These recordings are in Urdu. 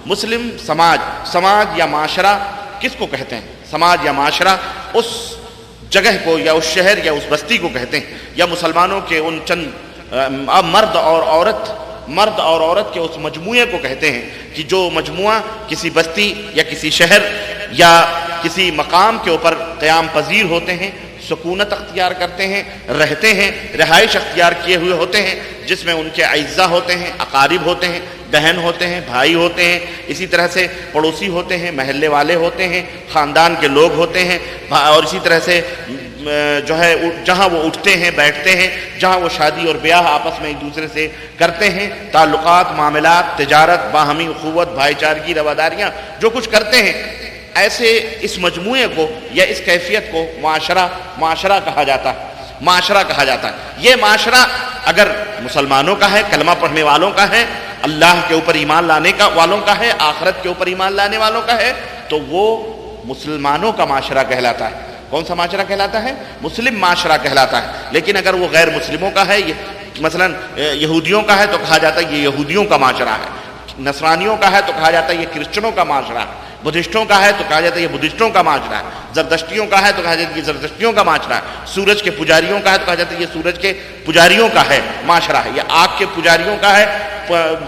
مسلم سماج، سماج یا معاشرہ کس کو کہتے ہیں؟ سماج یا معاشرہ اس جگہ کو یا اس شہر یا اس بستی کو کہتے ہیں، یا مسلمانوں کے ان چند مرد اور عورت کے اس مجموعے کو کہتے ہیں کہ جو مجموعہ کسی بستی یا کسی شہر یا کسی مقام کے اوپر قیام پذیر ہوتے ہیں، سکونت اختیار کرتے ہیں، رہتے ہیں، رہائش اختیار کیے ہوئے ہوتے ہیں، جس میں ان کے اعزا ہوتے ہیں، اقارب ہوتے ہیں، بہن ہوتے ہیں، بھائی ہوتے ہیں، اسی طرح سے پڑوسی ہوتے ہیں، محلے والے ہوتے ہیں، خاندان کے لوگ ہوتے ہیں، اور اسی طرح سے جو ہے جہاں وہ اٹھتے ہیں بیٹھتے ہیں، جہاں وہ شادی اور بیاہ آپس میں ایک دوسرے سے کرتے ہیں، تعلقات، معاملات، تجارت، باہمی اخوت، بھائی چارگی، رواداریاں جو کچھ کرتے ہیں، ایسے اس مجموعے کو یا اس کیفیت کو معاشرہ کہا جاتا ہے، معاشرہ کہا جاتا ہے۔ یہ معاشرہ اگر مسلمانوں کا ہے، کلمہ پڑھنے والوں کا ہے، اللہ کے اوپر ایمان لانے والوں کا ہے، آخرت کے اوپر ایمان لانے والوں کا ہے، تو وہ مسلمانوں کا معاشرہ کہلاتا ہے۔ کون سا معاشرہ کہلاتا ہے؟ مسلم معاشرہ کہلاتا ہے۔ لیکن اگر وہ غیر مسلموں کا ہے، مثلا یہودیوں کا ہے تو کہا جاتا ہے یہ یہودیوں کا معاشرہ ہے، نصرانیوں کا ہے تو کہا جاتا ہے یہ کرسچنوں کا معاشرہ ہے، بدھسٹوں کا ہے تو کہا جاتا ہے یہ بدھسٹوں کا معاشرہ ہے، زردشتیوں کا ہے تو کہا جاتا ہے یہ زردشتیوں کا معاشرہ ہے، سورج کے پجاریوں کا ہے تو کہا جاتا ہے یہ سورج کے پجاریوں کا ہے معاشرہ ہے، یا آگ کے پجاریوں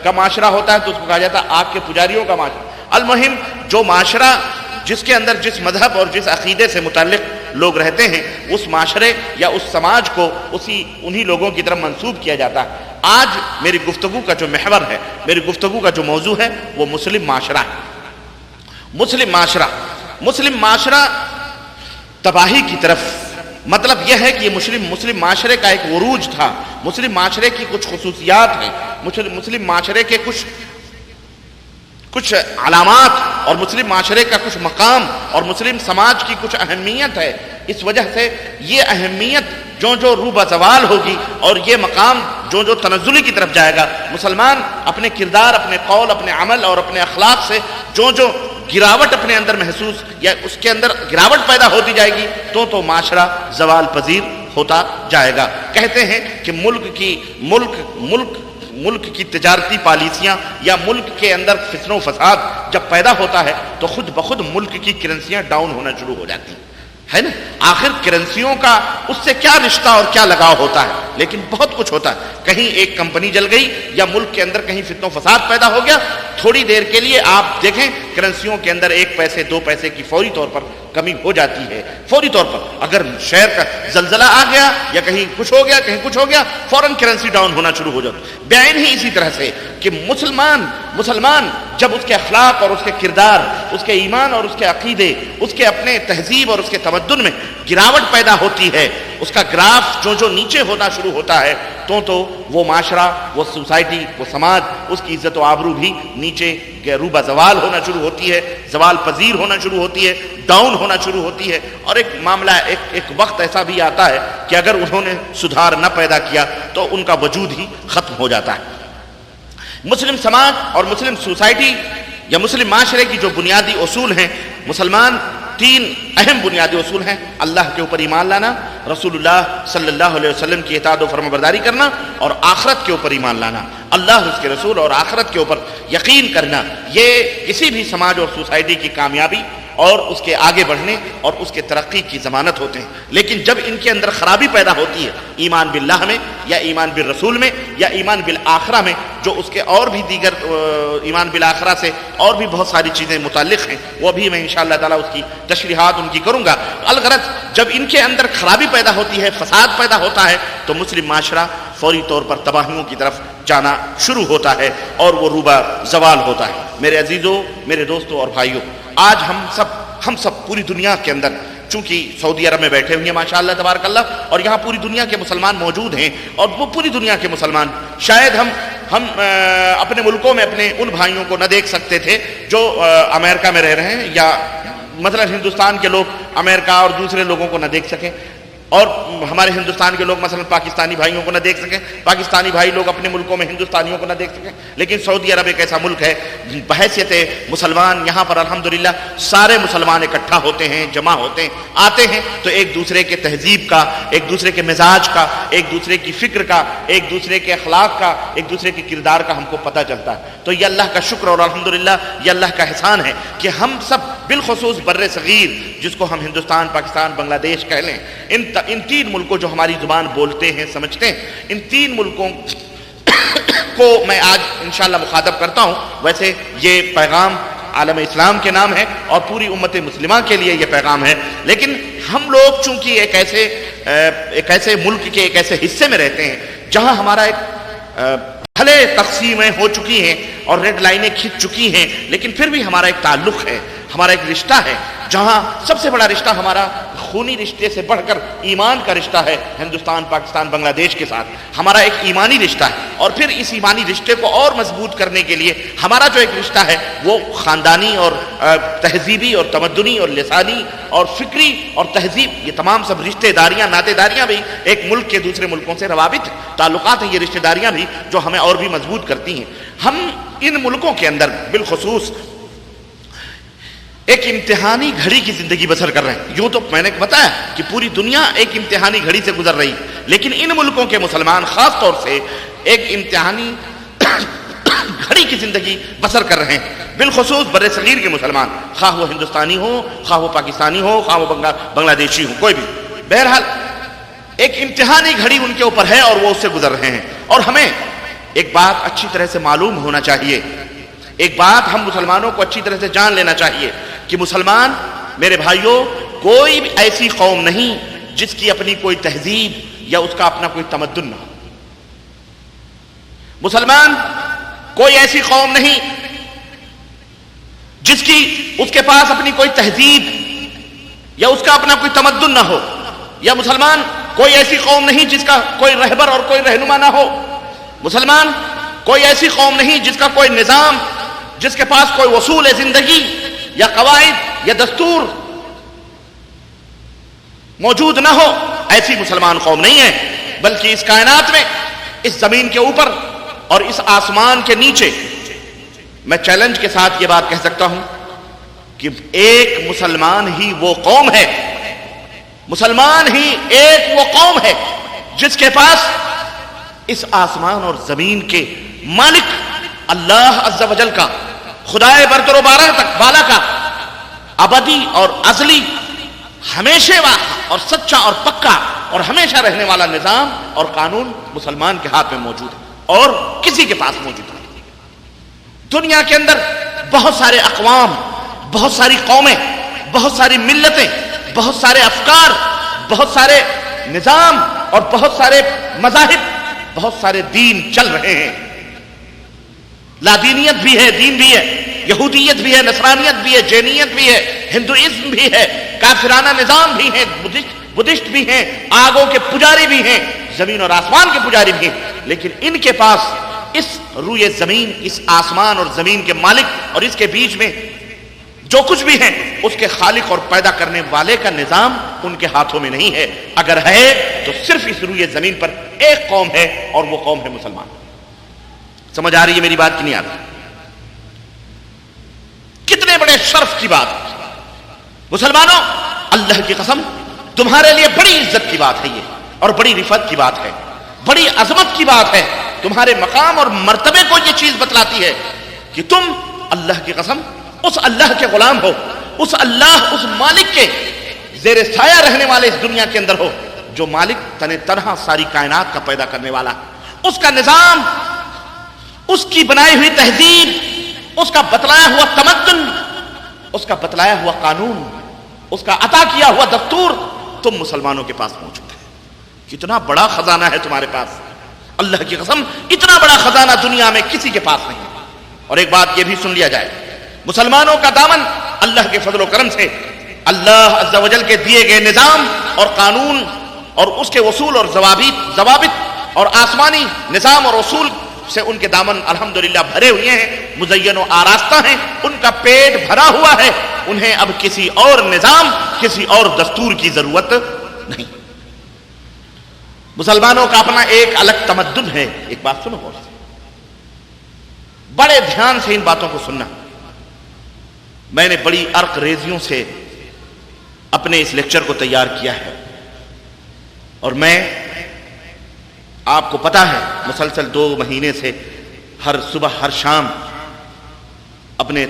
کا معاشرہ ہوتا ہے تو اس کو کہا جاتا ہے آگ کے پجاریوں کا معاشرہ۔ المہم جو معاشرہ جس کے اندر جس مذہب اور جس عقیدے سے متعلق لوگ رہتے ہیں، اس معاشرے یا اس سماج کو انہی لوگوں کی طرف منسوب کیا جاتا ہے۔ آج میری گفتگو کا جو محور ہے، میری گفتگو کا جو موضوع ہے، وہ مسلم معاشرہ ہے۔ مسلم معاشرہ تباہی کی طرف، مطلب یہ ہے کہ یہ مسلم معاشرے کا ایک عروج تھا، مسلم معاشرے کی کچھ خصوصیات ہیں، مسلم معاشرے کے کچھ علامات، اور مسلم معاشرے کا کچھ مقام، اور مسلم سماج کی کچھ اہمیت ہے۔ اس وجہ سے یہ اہمیت جو رو بزوال ہوگی اور یہ مقام جو تنزلی کی طرف جائے گا، مسلمان اپنے کردار، اپنے قول، اپنے عمل اور اپنے اخلاق سے جو گراوٹ اپنے اندر محسوس یا اس کے اندر گراوٹ پیدا ہوتی جائے گی تو معاشرہ زوال پذیر ہوتا جائے گا۔ کہتے ہیں کہ ملک کی تجارتی پالیسیاں یا ملک کے اندر فتن و فساد جب پیدا ہوتا ہے تو خود بخود ملک کی کرنسیاں ڈاؤن ہونا شروع ہو جاتی ہیں، ہے نا؟ آخر کرنسیوں کا اس سے کیا رشتہ اور کیا لگاؤ ہوتا ہے؟ لیکن بہت کچھ ہوتا ہے۔ کہیں ایک کمپنی جل گئی یا ملک کے اندر کہیں فتن و فساد پیدا ہو گیا، تھوڑی دیر کے لیے آپ دیکھیں کرنسیوں کے اندر 1 پیسے 2 پیسے کی فوری طور پر کمی ہو جاتی ہے۔ فوری طور پر اگر شہر کا زلزلہ آ گیا یا کہیں کچھ ہو گیا فوراً کرنسی ڈاؤن ہونا شروع ہو جاتا۔ بیان ہی اسی طرح سے کہ مسلمان جب اس کے اخلاق اور اس کے کردار، اس کے ایمان اور اس کے عقیدے، اس کے اپنے تہذیب اور اس کے تمدن میں گراوٹ پیدا ہوتی ہے، اس کا گراف جو نیچے ہونا شروع ہوتا ہے تو وہ معاشرہ، وہ سوسائٹی، وہ سماج، اس کی عزت و آبرو بھی نیچے روبہ زوال ہونا شروع ہوتی ہے، زوال پذیر ہونا شروع ہوتی ہے، ڈاؤن ہونا شروع ہوتی ہے۔ اور ایک معاملہ ایک وقت ایسا بھی آتا ہے کہ اگر انہوں نے سدھار نہ پیدا کیا تو ان کا وجود ہی ختم ہو جاتا ہے۔ مسلم سماج اور مسلم سوسائٹی یا مسلم معاشرے کی جو بنیادی اصول ہیں، 3 اہم بنیادی اصول ہیں: اللہ کے اوپر ایمان لانا، رسول اللہ صلی اللہ علیہ وسلم کی اطاعت و فرمانبرداری کرنا، اور آخرت کے اوپر ایمان لانا، اللہ، اس کے رسول اور آخرت کے اوپر یقین کرنا۔ یہ کسی بھی سماج اور سوسائٹی کی کامیابی اور اس کے آگے بڑھنے اور اس کے ترقی کی ضمانت ہوتے ہیں۔ لیکن جب ان کے اندر خرابی پیدا ہوتی ہے، ایمان باللہ میں یا ایمان بالرسول میں یا ایمان بالآخرہ میں، جو اس کے اور بھی دیگر ایمان بالآخرہ سے اور بھی بہت ساری چیزیں متعلق ہیں، وہ بھی میں انشاءاللہ تعالیٰ اس کی تشریحات ان کی کروں گا۔ الغرض جب ان کے اندر خرابی پیدا ہوتی ہے، فساد پیدا ہوتا ہے، تو مسلم معاشرہ فوری طور پر تباہیوں کی طرف جانا شروع ہوتا ہے اور وہ روبہ زوال ہوتا ہے۔ میرے عزیزوں، میرے دوستوں اور بھائیوں، آج ہم سب پوری دنیا کے اندر، چونکہ سعودی عرب میں بیٹھے ہوئے ہیں ماشاءاللہ تبارک اللہ، اور یہاں پوری دنیا کے مسلمان موجود ہیں، اور وہ پوری دنیا کے مسلمان، شاید ہم اپنے ملکوں میں اپنے ان بھائیوں کو نہ دیکھ سکتے تھے جو امریکہ میں رہ رہے ہیں، یا مثلا ہندوستان کے لوگ امریکہ اور دوسرے لوگوں کو نہ دیکھ سکیں، اور ہمارے ہندوستان کے لوگ مثلا پاکستانی بھائیوں کو نہ دیکھ سکیں، پاکستانی بھائی لوگ اپنے ملکوں میں ہندوستانیوں کو نہ دیکھ سکیں، لیکن سعودی عرب ایک ایسا ملک ہے بحیثیت مسلمان یہاں پر الحمدللہ سارے مسلمان اکٹھا ہوتے ہیں، جمع ہوتے ہیں، آتے ہیں تو ایک دوسرے کے تہذیب کا، ایک دوسرے کے مزاج کا، ایک دوسرے کی فکر کا، ایک دوسرے کے اخلاق کا، ایک دوسرے کے کردار کا ہم کو پتہ چلتا ہے۔ تو یہ اللہ کا شکر اور الحمدللہ یہ اللہ کا احسان ہے کہ ہم سب بالخصوص بر صغیر جس کو ہم ہندوستان، پاکستان، بنگلہ دیش کہہ لیں، ان تین ملکوں جو ہماری زبان بولتے ہیں، سمجھتے ہیں، ان تین ملکوں کو میں آج انشاءاللہ مخاطب کرتا ہوں۔ ویسے یہ پیغام عالم اسلام کے نام ہے اور پوری امت مسلمہ کے لیے یہ پیغام ہے، لیکن ہم لوگ چونکہ ایک ایسے ملک کے ایک ایسے حصے میں رہتے ہیں جہاں ہمارا ایک بھلے تقسیمیں ہو چکی ہیں اور ریڈ لائنیں کھنچ چکی ہیں، لیکن پھر بھی ہمارا ایک تعلق ہے، ہمارا ایک رشتہ ہے، جہاں سب سے بڑا رشتہ ہمارا خونی رشتے سے بڑھ کر ایمان کا رشتہ ہے ہندوستان، پاکستان، بنگلہ دیش کے ساتھ، ہمارا ایک ایمانی رشتہ ہے۔ اور پھر اس ایمانی رشتے کو اور مضبوط کرنے کے لیے ہمارا جو ایک رشتہ ہے وہ خاندانی اور تہذیبی اور تمدنی اور لسانی اور فکری اور تہذیب، یہ تمام سب رشتے داریاں، ناطے داریاں بھی ایک ملک کے دوسرے ملکوں سے روابط تعلقات ہیں، یہ رشتے داریاں بھی جو ہمیں اور بھی مضبوط کرتی ہیں۔ ہم ان ملکوں کے اندر بالخصوص ایک امتحانی گھڑی کی زندگی بسر کر رہے ہیں۔ یوں تو میں نے بتایا کہ پوری دنیا ایک امتحانی گھڑی سے گزر رہی، لیکن ان ملکوں کے مسلمان خاص طور سے ایک امتحانی گھڑی کی زندگی بسر کر رہے ہیں، بالخصوص بر صغیر کے مسلمان، خواہ وہ ہندوستانی ہو، خواہ وہ پاکستانی ہو، خواہ وہ بنگلہ دیشی ہو، کوئی بھی، بہرحال ایک امتحانی گھڑی ان کے اوپر ہے اور وہ اس سے گزر رہے ہیں۔ اور ہمیں ایک بات اچھی طرح سے معلوم ہونا چاہیے، ایک بات ہم مسلمانوں کو اچھی طرح سے جان لینا چاہیے کہ مسلمان میرے بھائیوں کوئی بھی ایسی قوم نہیں جس کی اپنی کوئی تہذیب یا اس کا اپنا کوئی تمدن نہ ہو۔ مسلمان کوئی ایسی قوم نہیں جس کی اس کے پاس اپنی کوئی تہذیب یا اس کا اپنا کوئی تمدن نہ ہو، یا مسلمان کوئی ایسی قوم نہیں جس کا کوئی رہبر اور کوئی رہنما نہ ہو۔ مسلمان کوئی ایسی قوم نہیں جس کا کوئی نظام، جس کے پاس کوئی اصول زندگی یا قواعد یا دستور موجود نہ ہو، ایسی مسلمان قوم نہیں ہے۔ بلکہ اس کائنات میں، اس زمین کے اوپر اور اس آسمان کے نیچے میں چیلنج کے ساتھ یہ بات کہہ سکتا ہوں کہ ایک مسلمان ہی وہ قوم ہے، مسلمان ہی ایک وہ قوم ہے جس کے پاس اس آسمان اور زمین کے مالک اللہ عز و جل کا، خدائے برتر و بالا کا ابدی اور ازلی، ہمیشہ اور سچا اور پکا اور ہمیشہ رہنے والا نظام اور قانون مسلمان کے ہاتھ میں موجود ہے اور کسی کے پاس موجود ہے۔ دنیا کے اندر بہت سارے اقوام، بہت ساری قومیں، بہت ساری ملتیں، بہت سارے افکار، بہت سارے نظام اور بہت سارے مذاہب، بہت سارے دین چل رہے ہیں۔ لادینیت بھی ہے، دین بھی ہے، یہودیت بھی ہے، نصرانیت بھی ہے، جینیت بھی ہے، ہندوازم بھی ہے، کافرانہ نظام بھی ہے، بدھسٹ بھی ہیں، آگوں کے پجاری بھی ہیں، زمین اور آسمان کے پجاری بھی ہیں، لیکن ان کے پاس اس روئے زمین، اس آسمان اور زمین کے مالک اور اس کے بیچ میں جو کچھ بھی ہے اس کے خالق اور پیدا کرنے والے کا نظام ان کے ہاتھوں میں نہیں ہے۔ اگر ہے تو صرف اس روئے زمین پر ایک قوم ہے اور وہ قوم ہے مسلمان۔ سمجھ آ رہی ہے میری بات کی نہیں آتی؟ کتنے بڑے شرف کی بات مسلمانوں، اللہ کی قسم تمہارے لیے بڑی عزت کی بات ہے یہ، اور بڑی رفعت کی بات ہے، بڑی عظمت کی بات ہے، تمہارے مقام اور مرتبے کو یہ چیز بتلاتی ہے کہ تم اللہ کی قسم اس اللہ کے غلام ہو، اس اللہ، اس مالک کے زیر سایہ رہنے والے اس دنیا کے اندر ہو، جو مالک تنہا ساری کائنات کا پیدا کرنے والا، اس کا نظام، اس کی بنائی ہوئی تہذیب، اس کا بتلایا ہوا تمدن، اس کا بتلایا ہوا قانون، اس کا عطا کیا ہوا دستور تم مسلمانوں کے پاس موجود ہے۔ کتنا بڑا خزانہ ہے تمہارے پاس، اللہ کی قسم اتنا بڑا خزانہ دنیا میں کسی کے پاس نہیں۔ اور ایک بات یہ بھی سن لیا جائے، مسلمانوں کا دامن اللہ کے فضل و کرم سے، اللہ عز و جل کے دیے گئے نظام اور قانون اور اس کے اصول اور ضوابط اور آسمانی نظام اور اصول سے ان کے دامن الحمدللہ بھرے ہوئے ہیں، مزین و آراستہ ہیں، ان کا پیٹ بھرا ہوا ہے، انہیں اب کسی اور نظام، کسی اور دستور کی ضرورت نہیں۔ مسلمانوں کا اپنا ایک الگ تمدن ہے. ایک بات سنو غور سے، بڑے دھیان سے ان باتوں کو سننا. میں نے بڑی عرق ریزیوں سے اپنے اس لیکچر کو تیار کیا ہے، اور میں آپ کو پتا ہے مسلسل 2 مہینے سے ہر صبح ہر شام اپنے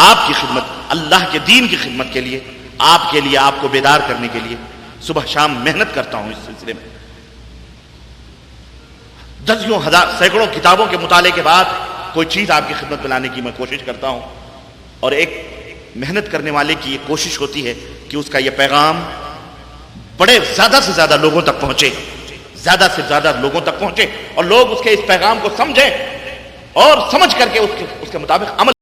آپ کی خدمت، اللہ کے دین کی خدمت کے لیے، آپ کے لیے، آپ کو بیدار کرنے کے لیے صبح شام محنت کرتا ہوں. اس سلسلے میں دسیوں ہزار سینکڑوں کتابوں کے مطالعے کے بعد کوئی چیز آپ کی خدمت میں لانے کی میں کوشش کرتا ہوں. اور ایک محنت کرنے والے کی یہ کوشش ہوتی ہے کہ اس کا یہ پیغام بڑے زیادہ سے زیادہ لوگوں تک پہنچے، زیادہ سے زیادہ لوگوں تک پہنچے، اور لوگ اس کے اس پیغام کو سمجھیں اور سمجھ کر کے اس کے مطابق عمل